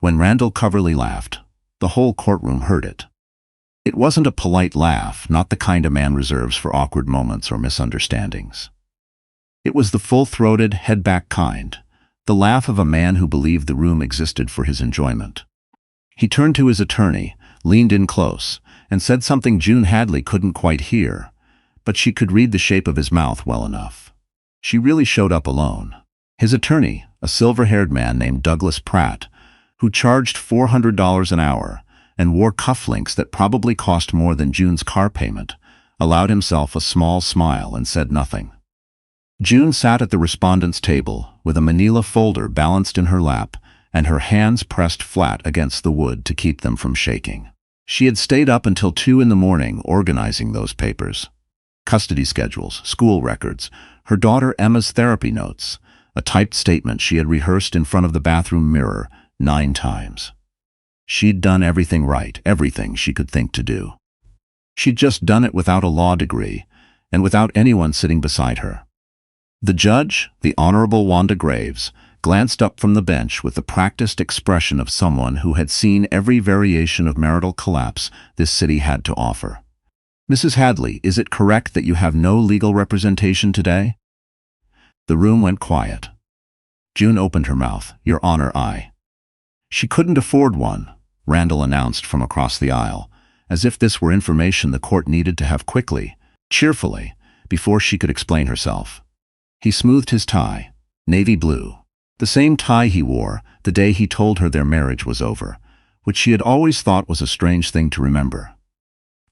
When Randall Coverley laughed, the whole courtroom heard it. It wasn't a polite laugh, not the kind a man reserves for awkward moments or misunderstandings. It was the full-throated, head-back kind, the laugh of a man who believed the room existed for his enjoyment. He turned to his attorney, leaned in close, and said something June Hadley couldn't quite hear, but she could read the shape of his mouth well enough. She really showed up alone. His attorney, a silver-haired man named Douglas Pratt, who charged $400 an hour and wore cufflinks that probably cost more than June's car payment, allowed himself a small smile and said nothing. June sat at the respondent's table with a manila folder balanced in her lap and her hands pressed flat against the wood to keep them from shaking. She had stayed up until 2 in the morning organizing those papers. Custody schedules, school records, her daughter Emma's therapy notes, a typed statement she had rehearsed in front of the bathroom mirror 9 times. She'd done everything right, everything she could think to do. She'd just done it without a law degree and without anyone sitting beside her. The judge, the Honorable Wanda Graves, glanced up from the bench with the practiced expression of someone who had seen every variation of marital collapse this city had to offer. "Mrs. Hadley, is it correct that you have no legal representation today?" The room went quiet. June opened her mouth. "Your Honor, I." "She couldn't afford one," Randall announced from across the aisle, as if this were information the court needed to have quickly, cheerfully, before she could explain herself. He smoothed his tie, navy blue, the same tie he wore the day he told her their marriage was over, which she had always thought was a strange thing to remember.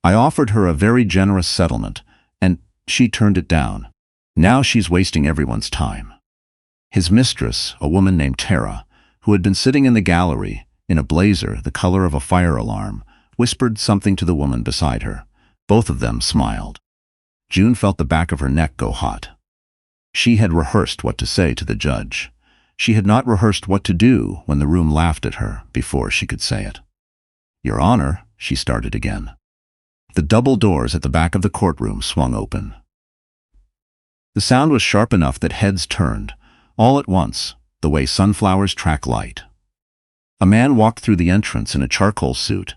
"I offered her a very generous settlement, and she turned it down. Now she's wasting everyone's time." His mistress, a woman named Tara, who had been sitting in the gallery, in a blazer the color of a fire alarm, whispered something to the woman beside her. Both of them smiled. June felt the back of her neck go hot. She had rehearsed what to say to the judge. She had not rehearsed what to do when the room laughed at her before she could say it. "Your Honor," she started again. The double doors at the back of the courtroom swung open. The sound was sharp enough that heads turned, all at once, the way sunflowers track light. A man walked through the entrance in a charcoal suit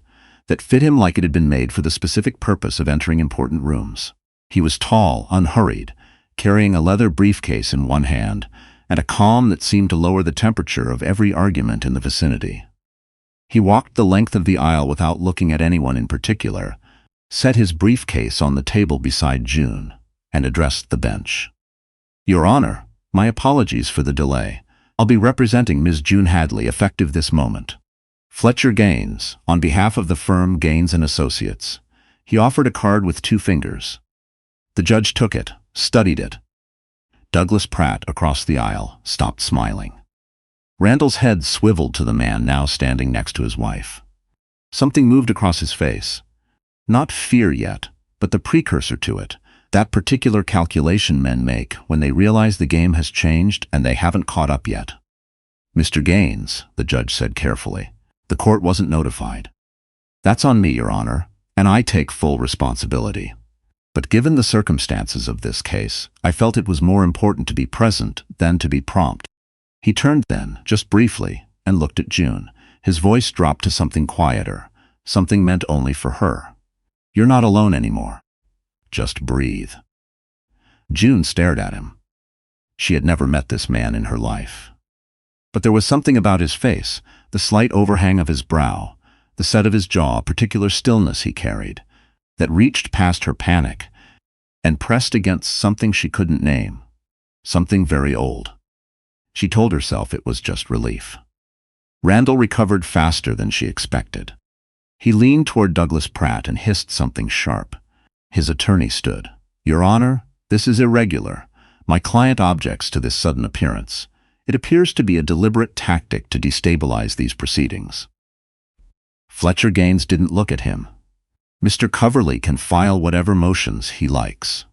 that fit him like it had been made for the specific purpose of entering important rooms. He was tall, unhurried, carrying a leather briefcase in one hand and a calm that seemed to lower the temperature of every argument in the vicinity. He walked the length of the aisle without looking at anyone in particular, set his briefcase on the table beside June, and addressed the bench. "Your Honor, my apologies for the delay. I'll be representing Ms. June Hadley effective this moment. Fletcher Gaines, on behalf of the firm Gaines & Associates." He offered a card with 2 fingers. The judge took it, studied it. Douglas Pratt, across the aisle, stopped smiling. Randall's head swiveled to the man now standing next to his wife. Something moved across his face. Not fear yet, but the precursor to it, that particular calculation men make when they realize the game has changed and they haven't caught up yet. "Mr. Gaines," the judge said carefully, "the court wasn't notified." "That's on me, Your Honor, and I take full responsibility. But given the circumstances of this case, I felt it was more important to be present than to be prompt." He turned then, just briefly, and looked at June. His voice dropped to something quieter, something meant only for her. "You're not alone anymore. Just breathe." June stared at him. She had never met this man in her life. But there was something about his face, the slight overhang of his brow, the set of his jaw, a particular stillness he carried, that reached past her panic and pressed against something she couldn't name, something very old. She told herself it was just relief. Randall recovered faster than she expected. He leaned toward Douglas Pratt and hissed something sharp. His attorney stood. "Your Honor, this is irregular. My client objects to this sudden appearance. It appears to be a deliberate tactic to destabilize these proceedings." Fletcher Gaines didn't look at him. "Mr. Coverley can file whatever motions he likes.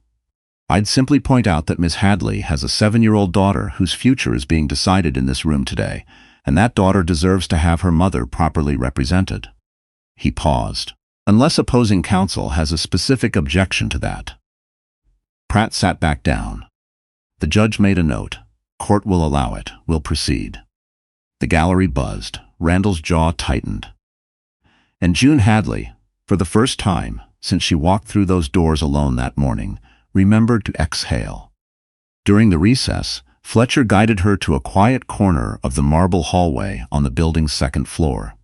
I'd simply point out that Miss Hadley has a 7-year-old daughter whose future is being decided in this room today, and that daughter deserves to have her mother properly represented." He paused. "Unless opposing counsel has a specific objection to that." Pratt sat back down. The judge made a note. "Court will allow it. We'll proceed." The gallery buzzed. Randall's jaw tightened. And June Hadley, for the first time since she walked through those doors alone that morning, remembered to exhale. During the recess, Fletcher guided her to a quiet corner of the marble hallway on the building's second floor,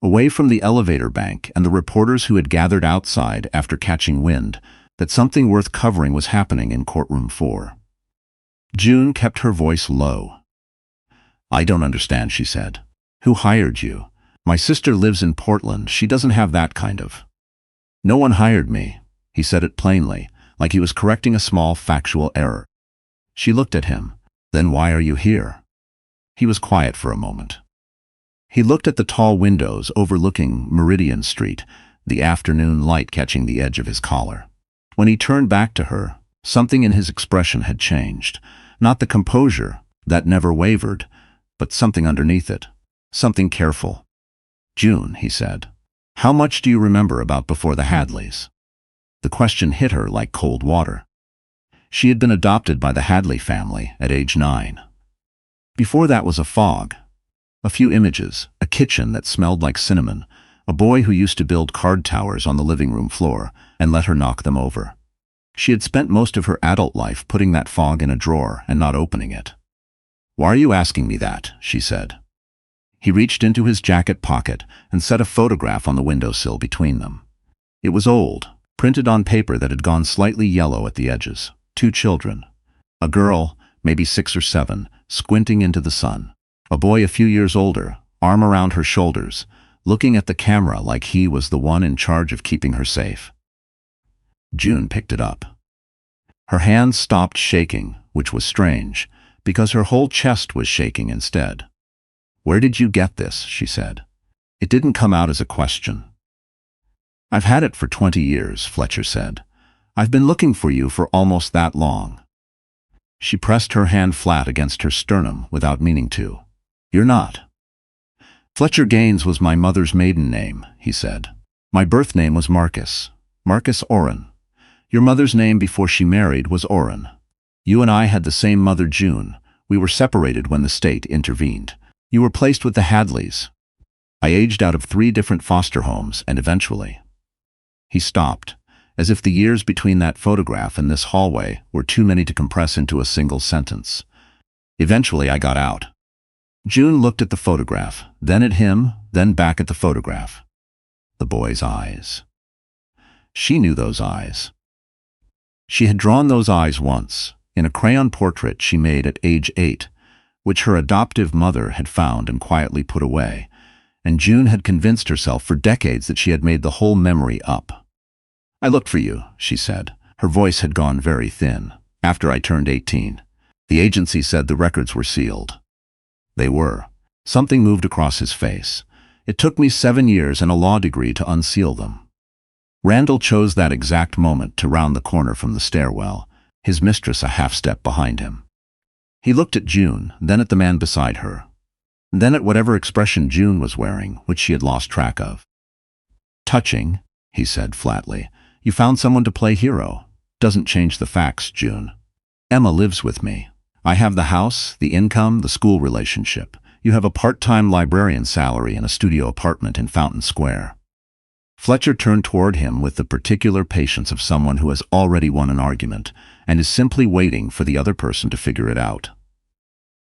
away from the elevator bank and the reporters who had gathered outside after catching wind that something worth covering was happening in courtroom 4. June kept her voice low. "I don't understand," she said. "Who hired you? My sister lives in Portland. She doesn't have that kind of—" "No one hired me." He said it plainly, like he was correcting a small factual error. She looked at him. "Then why are you here?" He was quiet for a moment. He looked at the tall windows overlooking Meridian Street, the afternoon light catching the edge of his collar. When he turned back to her, something in his expression had changed. Not the composure that never wavered, but something underneath it, something careful. "June," he said, "how much do you remember about before the Hadleys?" The question hit her like cold water. She had been adopted by the Hadley family at age 9. Before that was a fog. A few images, a kitchen that smelled like cinnamon, a boy who used to build card towers on the living room floor and let her knock them over. She had spent most of her adult life putting that fog in a drawer and not opening it. "Why are you asking me that?" she said. He reached into his jacket pocket and set a photograph on the windowsill between them. It was old, printed on paper that had gone slightly yellow at the edges. 2 children. A girl, maybe 6 or 7, squinting into the sun. A boy a few years older, arm around her shoulders, looking at the camera like he was the one in charge of keeping her safe. June picked it up. Her hands stopped shaking, which was strange, because her whole chest was shaking instead. "Where did you get this?" she said. It didn't come out as a question. "I've had it for 20 years, Fletcher said. "I've been looking for you for almost that long." She pressed her hand flat against her sternum without meaning to. "You're not." "Fletcher Gaines was my mother's maiden name," he said. "My birth name was Marcus Orrin. Your mother's name before she married was Orrin. You and I had the same mother, June. We were separated when the state intervened. You were placed with the Hadleys. I aged out of 3 different foster homes and eventually—" He stopped, as if the years between that photograph and this hallway were too many to compress into a single sentence. "Eventually I got out." June looked at the photograph, then at him, then back at the photograph. The boy's eyes. She knew those eyes. She had drawn those eyes once, in a crayon portrait she made at age 8, which her adoptive mother had found and quietly put away, and June had convinced herself for decades that she had made the whole memory up. "I looked for you," she said. Her voice had gone very thin. "After I turned 18. The agency said the records were sealed." They were. Something moved across his face. "It took me 7 years and a law degree to unseal them." Randall chose that exact moment to round the corner from the stairwell, his mistress a half-step behind him. He looked at June, then at the man beside her, then at whatever expression June was wearing, which she had lost track of. "Touching," he said flatly. "You found someone to play hero. Doesn't change the facts, June. Emma lives with me. I have the house, the income, the school relationship. You have a part-time librarian salary and a studio apartment in Fountain Square." Fletcher turned toward him with the particular patience of someone who has already won an argument and is simply waiting for the other person to figure it out.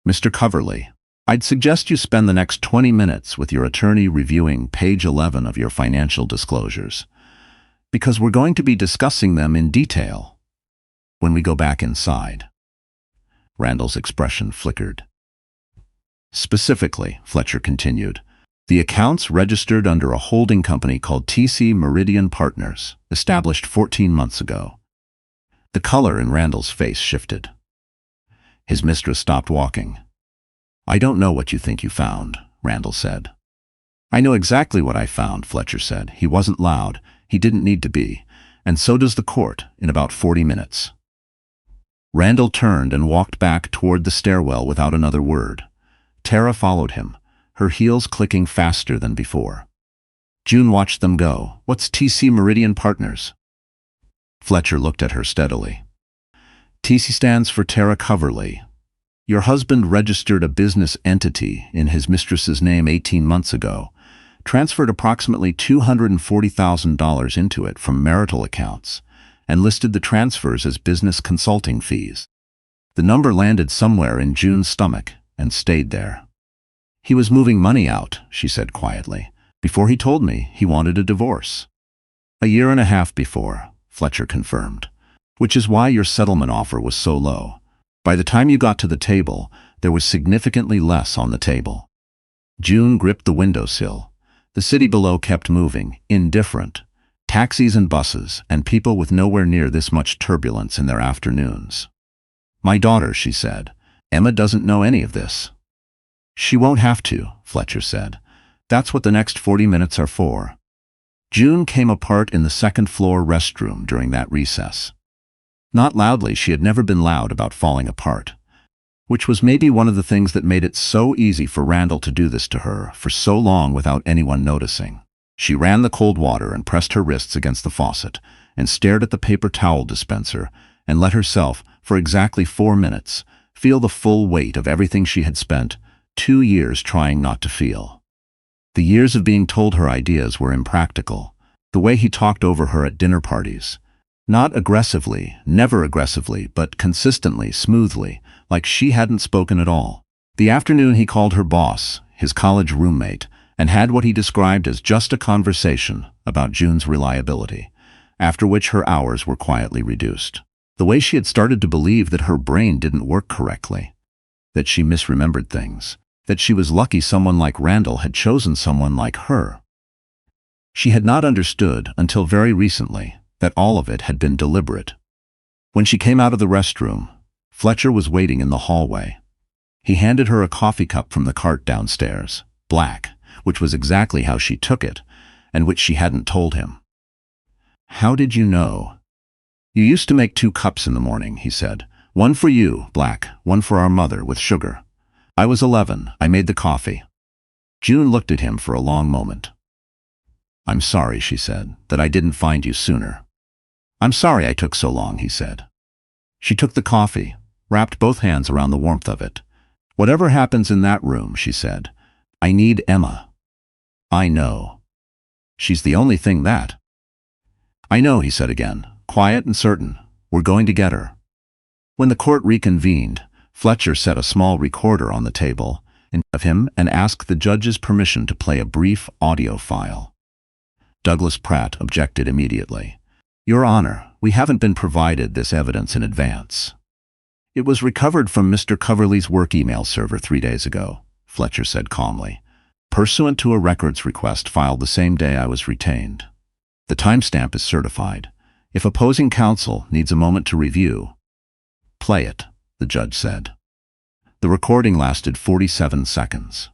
"Mr. Coverley, I'd suggest you spend the next 20 minutes with your attorney reviewing page 11 of your financial disclosures, because we're going to be discussing them in detail when we go back inside." Randall's expression flickered. "Specifically," Fletcher continued, "the accounts registered under a holding company called TC Meridian Partners, established 14 months ago." The color in Randall's face shifted. His mistress stopped walking. "I don't know what you think you found," Randall said. "I know exactly what I found," Fletcher said. "He wasn't loud. He didn't need to be. And so does the court in about 40 minutes. Randall turned and walked back toward the stairwell without another word. Tara followed him, her heels clicking faster than before. June watched them go. "What's TC Meridian Partners?" Fletcher looked at her steadily. "TC stands for Tara Coverley. Your husband registered a business entity in his mistress's name 18 months ago, transferred approximately $240,000 into it from marital accounts, and listed the transfers as business consulting fees. The number landed somewhere in June's stomach and stayed there. He was moving money out, she said quietly, before he told me he wanted a divorce. A year and a half before, Fletcher confirmed, which is why your settlement offer was so low. By the time you got to the table, there was significantly less on the table. June gripped the windowsill. The city below kept moving, indifferent. Taxis and buses, and people with nowhere near this much turbulence in their afternoons. My daughter, she said. Emma doesn't know any of this. She won't have to, Fletcher said. That's what the next 40 minutes are for. June came apart in the second-floor restroom during that recess. Not loudly, she had never been loud about falling apart, which was maybe one of the things that made it so easy for Randall to do this to her for so long without anyone noticing. She ran the cold water and pressed her wrists against the faucet and stared at the paper towel dispenser and let herself, for exactly 4 minutes, feel the full weight of everything she had spent 2 years trying not to feel. The years of being told her ideas were impractical, the way he talked over her at dinner parties. Not aggressively, never aggressively, but consistently, smoothly, like she hadn't spoken at all. The afternoon he called her boss, his college roommate, and had what he described as just a conversation about June's reliability, after which her hours were quietly reduced. The way she had started to believe that her brain didn't work correctly, that she misremembered things, that she was lucky someone like Randall had chosen someone like her. She had not understood until very recently that all of it had been deliberate. When she came out of the restroom, Fletcher was waiting in the hallway. He handed her a coffee cup from the cart downstairs, black, which was exactly how she took it, and which she hadn't told him. How did you know? You used to make 2 cups in the morning, he said. One for you, black, one for our mother, with sugar. I was 11. I made the coffee. June looked at him for a long moment. I'm sorry, she said, that I didn't find you sooner. I'm sorry I took so long, he said. She took the coffee, wrapped both hands around the warmth of it. Whatever happens in that room, she said, I need Emma. I know. She's the only thing that. I know, he said again, quiet and certain. We're going to get her. When the court reconvened, Fletcher set a small recorder on the table in front of him and asked the judge's permission to play a brief audio file. Douglas Pratt objected immediately. Your Honor, we haven't been provided this evidence in advance. It was recovered from Mr. Coverley's work email server 3 days ago, Fletcher said calmly, pursuant to a records request filed the same day I was retained. The timestamp is certified. If opposing counsel needs a moment to review, play it, the judge said. The recording lasted 47 seconds.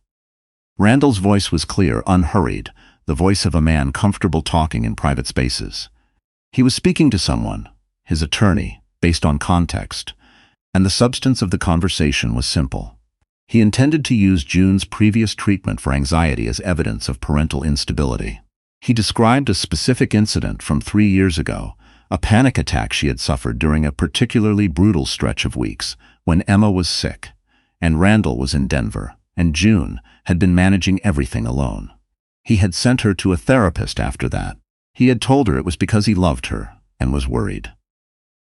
Randall's voice was clear, unhurried, the voice of a man comfortable talking in private spaces. He was speaking to someone, his attorney, based on context, and the substance of the conversation was simple. He intended to use June's previous treatment for anxiety as evidence of parental instability. He described a specific incident from 3 years ago, a panic attack she had suffered during a particularly brutal stretch of weeks when Emma was sick, and Randall was in Denver, and June had been managing everything alone. He had sent her to a therapist after that. He had told her it was because he loved her and was worried.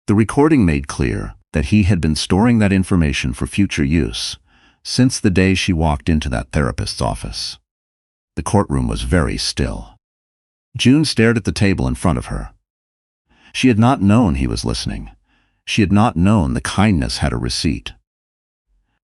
The recording made clear that he had been storing that information for future use since the day she walked into that therapist's office. The courtroom was very still. June stared at the table in front of her. She had not known he was listening. She had not known the kindness had a receipt.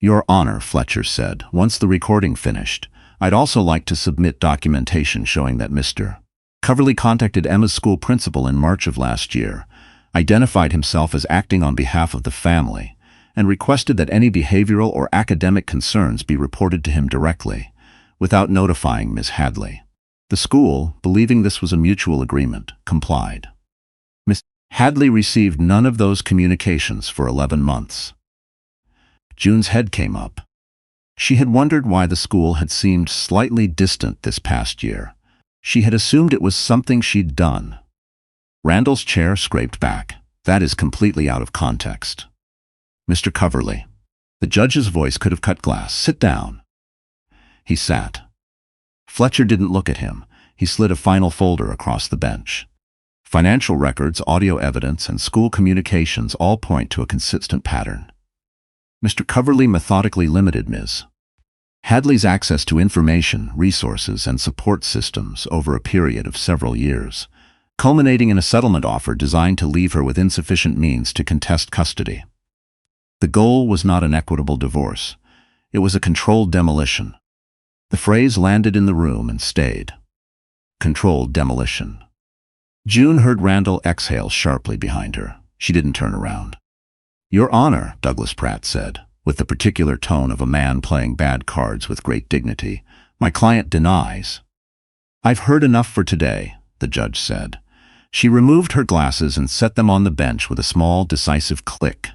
Your Honor, Fletcher said, once the recording finished, I'd also like to submit documentation showing that Mr. Coverley contacted Emma's school principal in March of last year, identified himself as acting on behalf of the family, and requested that any behavioral or academic concerns be reported to him directly, without notifying Ms. Hadley. The school, believing this was a mutual agreement, complied. Ms. Hadley received none of those communications for 11 months. June's head came up. She had wondered why the school had seemed slightly distant this past year. She had assumed it was something she'd done. Randall's chair scraped back. That is completely out of context. Mr. Coverley. The judge's voice could have cut glass. "Sit down." He sat. Fletcher didn't look at him. He slid a final folder across the bench. Financial records, audio evidence, and school communications all point to a consistent pattern. Mr. Coverley methodically limited Ms. Hadley's access to information, resources, and support systems over a period of several years, culminating in a settlement offer designed to leave her with insufficient means to contest custody. The goal was not an equitable divorce. It was a controlled demolition. The phrase landed in the room and stayed. Controlled demolition. June heard Randall exhale sharply behind her. She didn't turn around. "Your Honor," Douglas Pratt said, with the particular tone of a man playing bad cards with great dignity, "my client denies." "I've heard enough for today," the judge said. She removed her glasses and set them on the bench with a small, decisive click.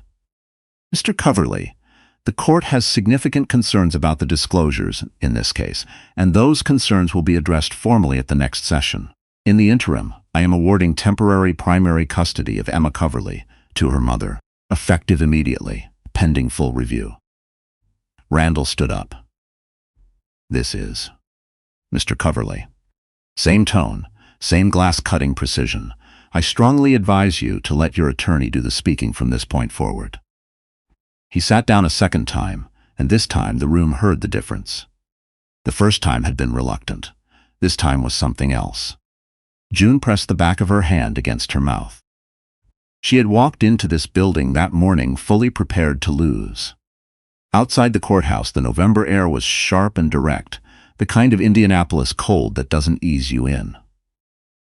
"Mr. Coverley, the court has significant concerns about the disclosures in this case, and those concerns will be addressed formally at the next session. In the interim, I am awarding temporary primary custody of Emma Coverley to her mother, effective immediately, pending full review." Randall stood up. "This is Mr. Coverley." Same tone, same glass-cutting precision. "I strongly advise you to let your attorney do the speaking from this point forward." He sat down a second time, and this time the room heard the difference. The first time had been reluctant. This time was something else. June pressed the back of her hand against her mouth. She had walked into this building that morning fully prepared to lose. Outside the courthouse, the November air was sharp and direct, the kind of Indianapolis cold that doesn't ease you in.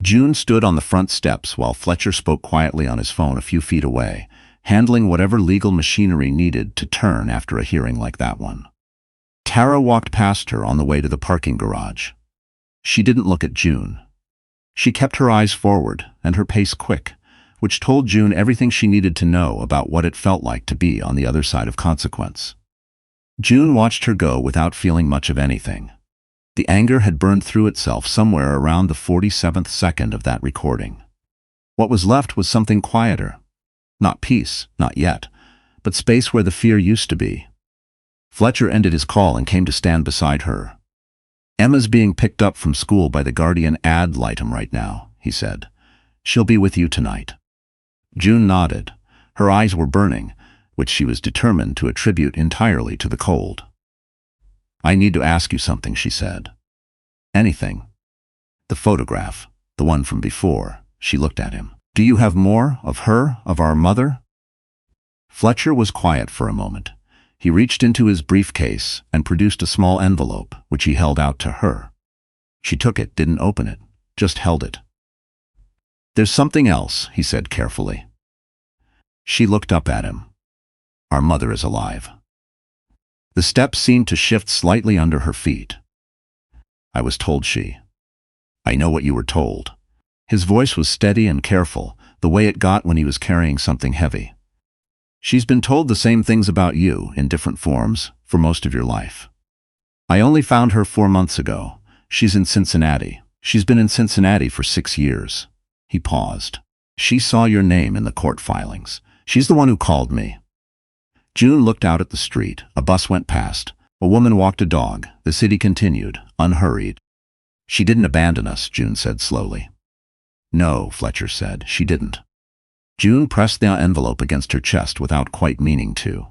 June stood on the front steps while Fletcher spoke quietly on his phone a few feet away, handling whatever legal machinery needed to turn after a hearing like that one. Tara walked past her on the way to the parking garage. She didn't look at June. She kept her eyes forward and her pace quick, which told June everything she needed to know about what it felt like to be on the other side of consequence. June watched her go without feeling much of anything. The anger had burned through itself somewhere around the 47th second of that recording. What was left was something quieter. Not peace, not yet, but space where the fear used to be. Fletcher ended his call and came to stand beside her. "Emma's being picked up from school by the guardian ad litem right now," he said. "She'll be with you tonight." June nodded. Her eyes were burning, which she was determined to attribute entirely to the cold. "I need to ask you something," she said. "Anything?" "The photograph, the one from before." She looked at him. "Do you have more of her, of our mother?" Fletcher was quiet for a moment. He reached into his briefcase and produced a small envelope, which he held out to her. She took it, didn't open it, just held it. "There's something else," he said carefully. She looked up at him. "Our mother is alive." The steps seemed to shift slightly under her feet. "I was told she." "I know what you were told." His voice was steady and careful, the way it got when he was carrying something heavy. "She's been told the same things about you, in different forms, for most of your life. I only found her 4 months ago. She's in Cincinnati. She's been in Cincinnati for 6 years. He paused. "She saw your name in the court filings. She's the one who called me." June looked out at the street. A bus went past. A woman walked a dog. The city continued, unhurried. "She didn't abandon us," June said slowly. "No," Fletcher said, "she didn't." June pressed the envelope against her chest without quite meaning to.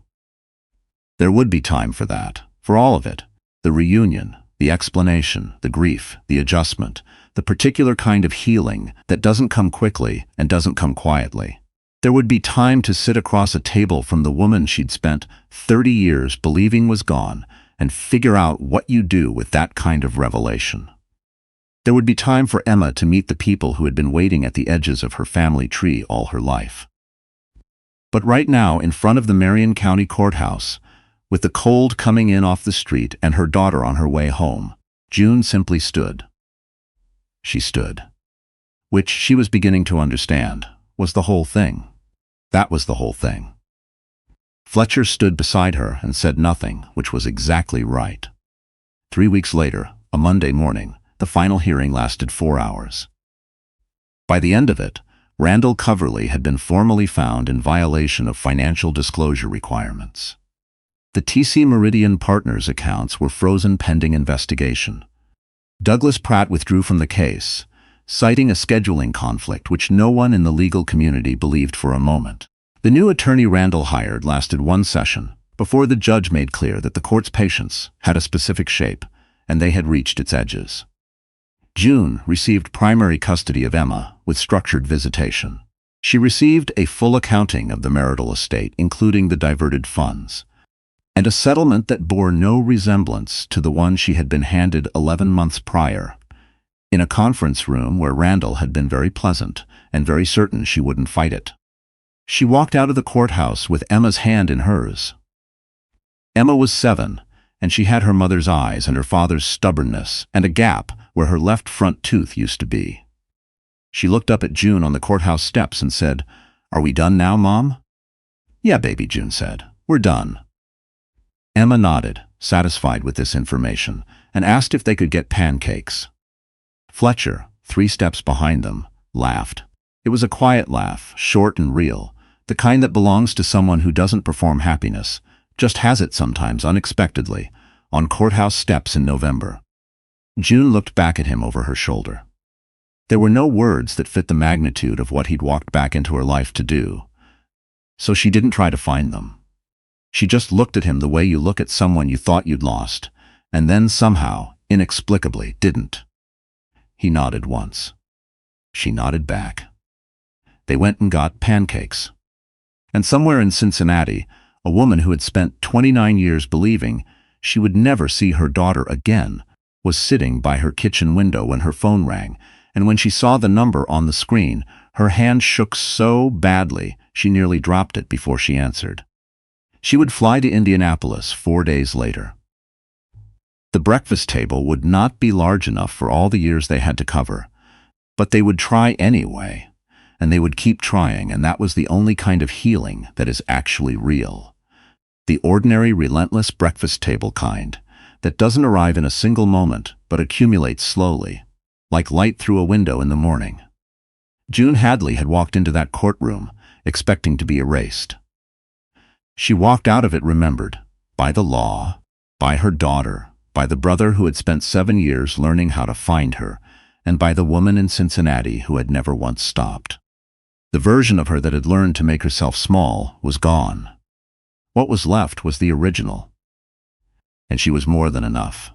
There would be time for that, for all of it. The reunion, the explanation, the grief, the adjustment, the particular kind of healing that doesn't come quickly and doesn't come quietly. There would be time to sit across a table from the woman she'd spent 30 years believing was gone and figure out what you do with that kind of revelation. There would be time for Emma to meet the people who had been waiting at the edges of her family tree all her life. But right now, in front of the Marion County Courthouse, with the cold coming in off the street and her daughter on her way home, June simply stood. She stood. Which she was beginning to understand was the whole thing. That was the whole thing. Fletcher stood beside her and said nothing, which was exactly right. 3 weeks later, a Monday morning, the final hearing lasted 4 hours. By the end of it, Randall Coverley had been formally found in violation of financial disclosure requirements. The TC Meridian Partners accounts were frozen pending investigation. Douglas Pratt withdrew from the case, citing a scheduling conflict which no one in the legal community believed for a moment. The new attorney Randall hired lasted one session before the judge made clear that the court's patience had a specific shape and they had reached its edges. June received primary custody of Emma with structured visitation. She received a full accounting of the marital estate, including the diverted funds, and a settlement that bore no resemblance to the one she had been handed 11 months prior, in a conference room where Randall had been very pleasant and very certain she wouldn't fight it. She walked out of the courthouse with Emma's hand in hers. Emma was 7, and she had her mother's eyes and her father's stubbornness and a gap where her left front tooth used to be. She looked up at June on the courthouse steps and said, "Are we done now, Mom?" "Yeah, baby," June said. "We're done." Emma nodded, satisfied with this information, and asked if they could get pancakes. Fletcher, 3 steps behind them, laughed. It was a quiet laugh, short and real, the kind that belongs to someone who doesn't perform happiness, just has it sometimes unexpectedly, on courthouse steps in November. June looked back at him over her shoulder. There were no words that fit the magnitude of what he'd walked back into her life to do, so she didn't try to find them. She just looked at him the way you look at someone you thought you'd lost, and then somehow, inexplicably, didn't. He nodded once. She nodded back. They went and got pancakes. And somewhere in Cincinnati, a woman who had spent 29 years believing she would never see her daughter again was sitting by her kitchen window when her phone rang, and when she saw the number on the screen, her hand shook so badly she nearly dropped it before she answered. She would fly to Indianapolis 4 days later. The breakfast table would not be large enough for all the years they had to cover, but they would try anyway, and they would keep trying, and that was the only kind of healing that is actually real. The ordinary, relentless breakfast table kind that doesn't arrive in a single moment but accumulates slowly, like light through a window in the morning. June Hadley had walked into that courtroom expecting to be erased. She walked out of it remembered, by the law, by her daughter, by the brother who had spent 7 years learning how to find her, and by the woman in Cincinnati who had never once stopped. The version of her that had learned to make herself small was gone. What was left was the original. And she was more than enough.